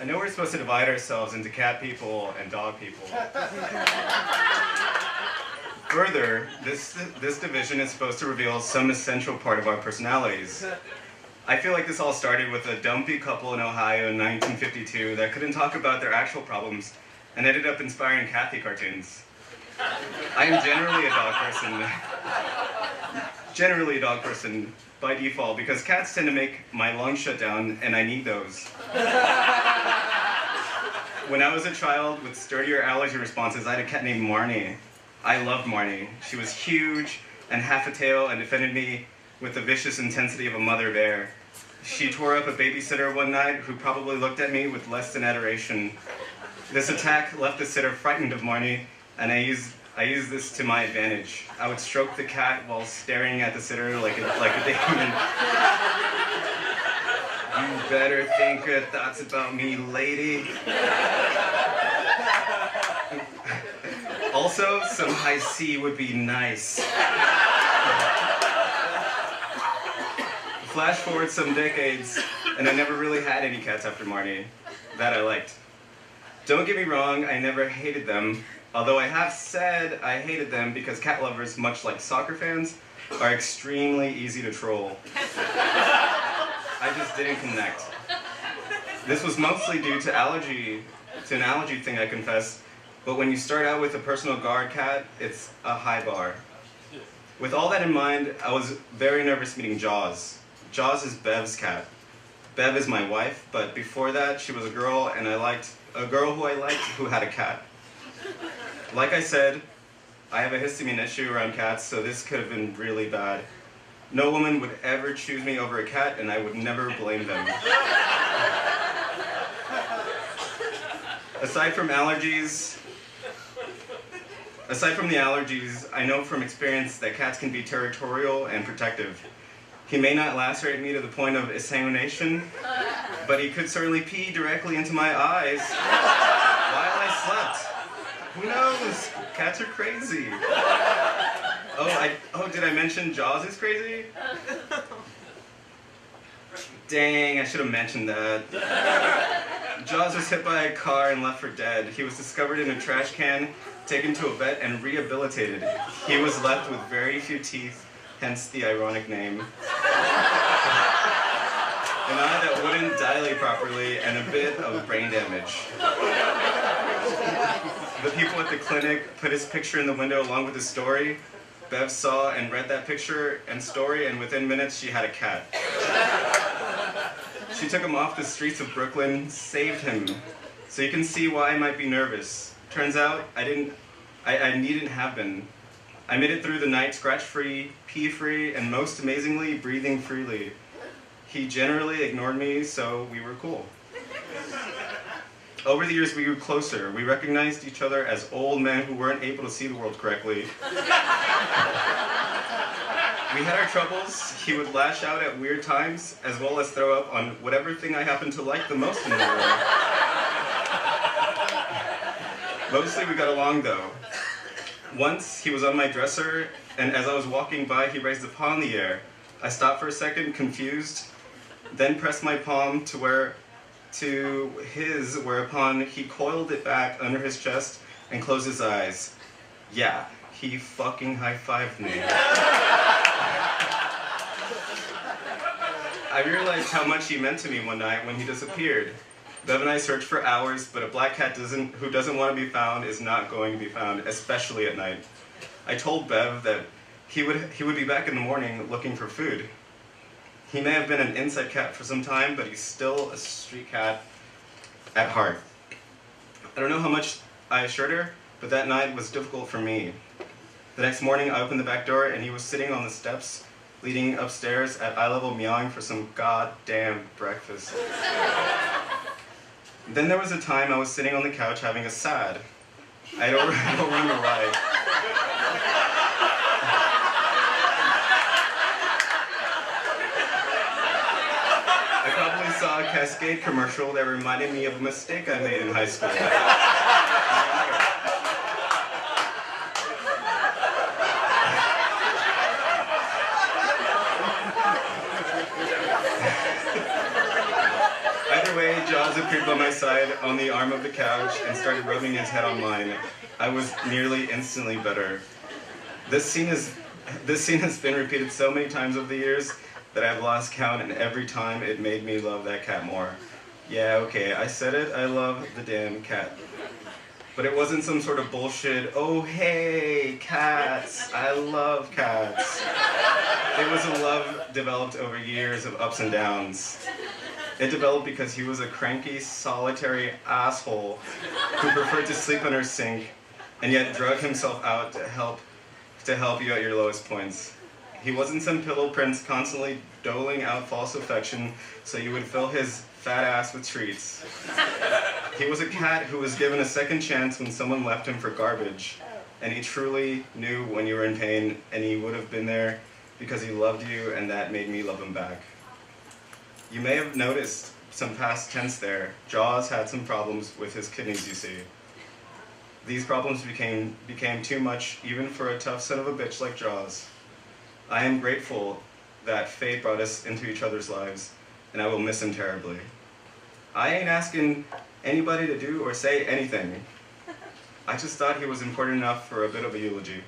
know we're supposed to divide ourselves into cat people and dog people. Further, this division is supposed to reveal some essential part of our personalities. I feel like this all started with a dumpy couple in Ohio in 1952 that couldn't talk about their actual problems and ended up inspiring Kathy cartoons. I am generally a dog person by default because cats tend to make my lungs shut down and I need those. When I was a child with sturdier allergy responses, I had a cat named Mahany. I loved Mahany. She was huge and half a tail and defended me with the vicious intensity of a mother bear. She tore up a babysitter one night who probably looked at me with less than adoration. This attack left the sitter frightened of Mahany, and I used this to my advantage. I would stroke the cat while staring at the sitter like a demon. You better think good thoughts about me, lady. Also, some high C would be nice. Flash forward some decades, and I never really had any cats after Mahany. That I liked. Don't get me wrong, I never hated them, although I have said I hated them because cat lovers, much like soccer fans, are extremely easy to troll. I just didn't connect. This was mostly due to an allergy thing, I confess, but when you start out with a personal guard cat, it's a high bar. With all that in mind, I was very nervous meeting Jaws. Jaws is Bev's cat. Bev is my wife, but before that, she was a girl who I liked who had a cat. Like I said, I have a histamine issue around cats, so this could have been really bad. No woman would ever choose me over a cat, and I would never blame them. Aside from the allergies, I know from experience that cats can be territorial and protective. He may not lacerate me to the point of exsanguination, but he could certainly pee directly into my eyes while I slept. Who knows? Cats are crazy. Did I mention Jaws is crazy? Dang, I should have mentioned that. Jaws was hit by a car and left for dead. He was discovered in a trash can, taken to a vet, and rehabilitated. He was left with very few teeth, hence the ironic name. An eye that wouldn't dilate properly, and a bit of brain damage. The people at the clinic put his picture in the window along with his story. Bev saw and read that picture and story, and within minutes she had a cat. She took him off the streets of Brooklyn, saved him. So you can see why I might be nervous. Turns out I needn't have been. I made it through the night scratch-free, pee-free, and most amazingly, breathing freely. He generally ignored me, so we were cool. Over the years, we grew closer. We recognized each other as old men who weren't able to see the world correctly. We had our troubles. He would lash out at weird times, as well as throw up on whatever thing I happened to like the most in the world. Mostly we got along, though. Once, he was on my dresser, and as I was walking by, he raised a paw in the air. I stopped for a second, confused, then pressed my palm to his, whereupon he coiled it back under his chest and closed his eyes. Yeah, he fucking high-fived me. I realized how much he meant to me one night when he disappeared. Bev and I searched for hours, but a black cat who doesn't want to be found is not going to be found, especially at night. I told Bev that he would be back in the morning looking for food. He may have been an inside cat for some time, but he's still a street cat at heart. I don't know how much I assured her, but that night was difficult for me. The next morning, I opened the back door, and he was sitting on the steps, leading upstairs at eye level meowing for some goddamn breakfast. Then there was a time I was sitting on the couch having a sad. I don't remember why. I probably saw a Cascade commercial that reminded me of a mistake I made in high school. Either way, Jaws appeared by my side on the arm of the couch and started rubbing his head on mine. I was nearly instantly better. This scene has been repeated so many times over the years that I've lost count, and every time it made me love that cat more. Yeah, okay, I said it, I love the damn cat. But it wasn't some sort of bullshit, oh hey, cats, I love cats. It was a love developed over years of ups and downs. It developed because he was a cranky, solitary asshole who preferred to sleep in our sink and yet drug himself out to help you at your lowest points. He wasn't some pillow prince constantly doling out false affection so you would fill his fat ass with treats. He was a cat who was given a second chance when someone left him for garbage, and he truly knew when you were in pain, and he would have been there because he loved you, and that made me love him back. You may have noticed some past tense there. Jaws had some problems with his kidneys, you see. These problems became too much even for a tough son of a bitch like Jaws. I am grateful that fate brought us into each other's lives, and I will miss him terribly. I ain't asking anybody to do or say anything. I just thought he was important enough for a bit of a eulogy.